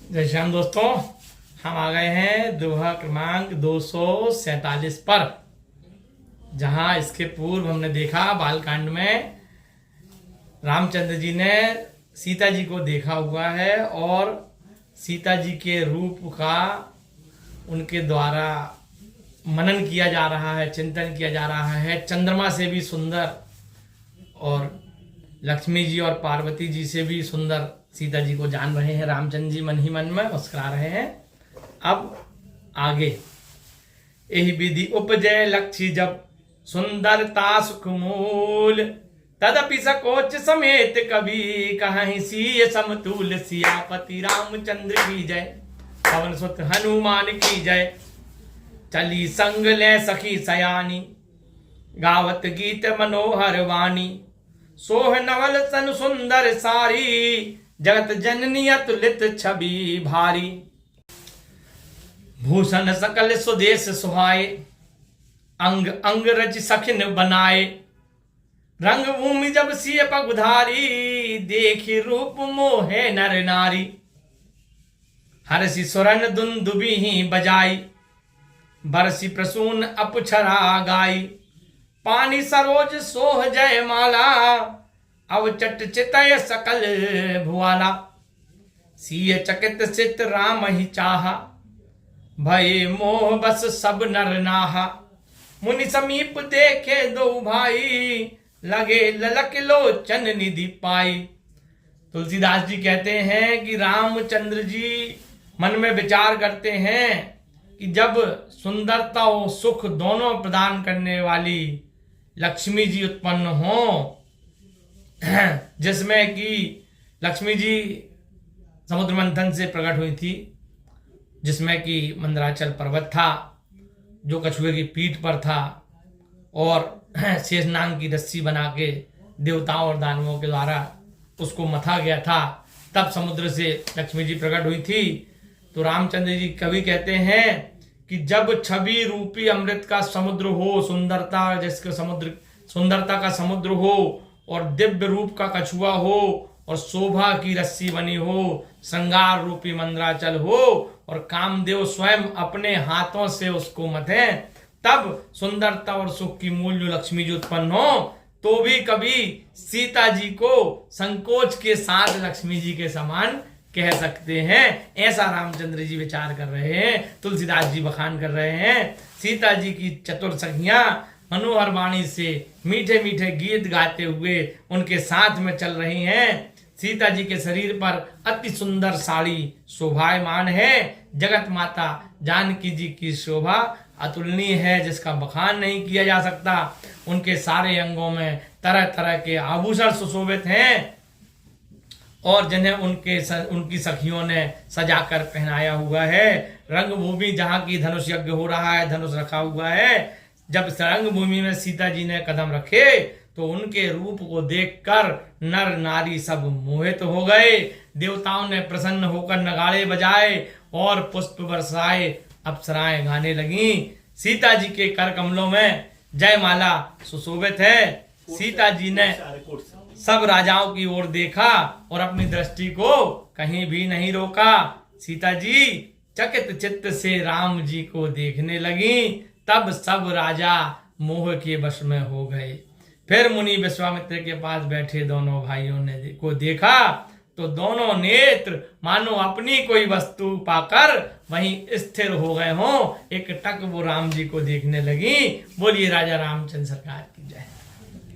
जय श्याम दोस्तों, हम आ गए हैं दोहा क्रमांक 247 पर, जहां इसके पूर्व हमने देखा बालकांड में रामचंद्र जी ने सीता जी को देखा हुआ है और सीता जी के रूप का उनके द्वारा मनन किया जा रहा है, चिंतन किया जा रहा है। चंद्रमा से भी सुंदर और लक्ष्मी जी और पार्वती जी से भी सुंदर सीता जी को जान रहे हैं। रामचंद्र जी मन ही मन में मुस्कुरा रहे हैं। अब आगे, यही विधि उपजय लक्ष्य जब सुंदरता सुखमूल, तदपि सकोच समेत कभी कहीं सीय समतुल। सियापति रामचंद्र की जय, पवन सुत हनुमान की जय। चली संग ले सखी सयानी, गावत गीत मनोहर वाणी। सोह नवल सन सुंदर सारी, जगत जननी अतुलित छवि भारी। भूषण सकल स्वदेश सुहाए, अंग अंग रच सखिन बनाए। रंग भूमि जब सिय पगुधारी, देखी रूप मोहे नर नारी। हरसी सुरन दुंदुबी ही बजाई, बरसी प्रसून अपुछरा गाई। पानी सरोज सोह जय माला, अव चट चितय सकल भुआला। सिय चकित सित राम ही चाहा, भय मोह बस सब नर नाहा। मुनि समीप देखे दो भाई, लगे ललक लोचन निधि पाई। तुलसीदास जी कहते हैं कि रामचंद्र जी मन में विचार करते हैं कि जब सुंदरता और सुख दोनों प्रदान करने वाली लक्ष्मी जी उत्पन्न हो, जिसमें कि लक्ष्मी जी समुद्र मंथन से प्रकट हुई थी, जिसमें कि मंदराचल पर्वत था जो कछुए की पीठ पर था और शेषनाग की रस्सी बना के देवताओं और दानवों के द्वारा उसको मथा गया था। तब समुद्र से लक्ष्मी जी प्रकट हुई थी। तो रामचंद्र जी कवि कहते हैं कि जब छवि रूपी अमृत का समुद्र हो, सुंदरता जिसके समुद्र, सुंदरता का समुद्र हो और दिव्य रूप का कछुआ हो और शोभा की रस्सी बनी हो, श्रृंगार रूपी मंदराचल हो और कामदेव स्वयं अपने हाथों से उसको मथे, तब सुंदरता और सुख की मूल जो लक्ष्मी जी उत्पन्न हो, तो भी कभी सीता जी को संकोच के साथ लक्ष्मी जी के समान कह सकते हैं। ऐसा रामचंद्र जी विचार कर रहे हैं, तुलसीदास जी बखान कर रहे हैं। सीता जी की चतुर सखियां मनोहर वाणी से मीठे मीठे गीत गाते हुए उनके साथ में चल रही हैं। सीता जी के शरीर पर अति सुंदर साड़ी शोभायमान है। जगत माता जानकी जी की शोभा अतुलनीय है, जिसका बखान नहीं किया जा सकता। उनके सारे अंगों में तरह तरह के आभूषण सुशोभित हैं और जिन्हें उनकी सखियों ने सजाकर पहनाया हुआ है। रंगभूमि जहाँ की धनुष यज्ञ हो रहा है, धनुष रखा हुआ है। जब रंगभूमि में सीता जी ने कदम रखे तो उनके रूप को देखकर नर नारी सब मोहित हो गए। देवताओं ने प्रसन्न होकर नगाड़े बजाए और पुष्प बरसाए, अप्सराएं गाने लगी। सीता जी के कर कमलों में जयमाला सुशोभित है। सीता जी ने सब राजाओं की ओर देखा और अपनी दृष्टि को कहीं भी नहीं रोका। सीता जी चकित चित्त से राम जी को देखने लगी। तब सब राजा मोह के वश में हो गए। फिर मुनि विश्वामित्र के पास बैठे दोनों भाइयों ने को देखा तो दोनों नेत्र मानो अपनी कोई वस्तु पाकर वहीं स्थिर हो गए हों। एक टक वो राम जी को देखने लगी। बोलिए राजा रामचंद्र सरकार की जय।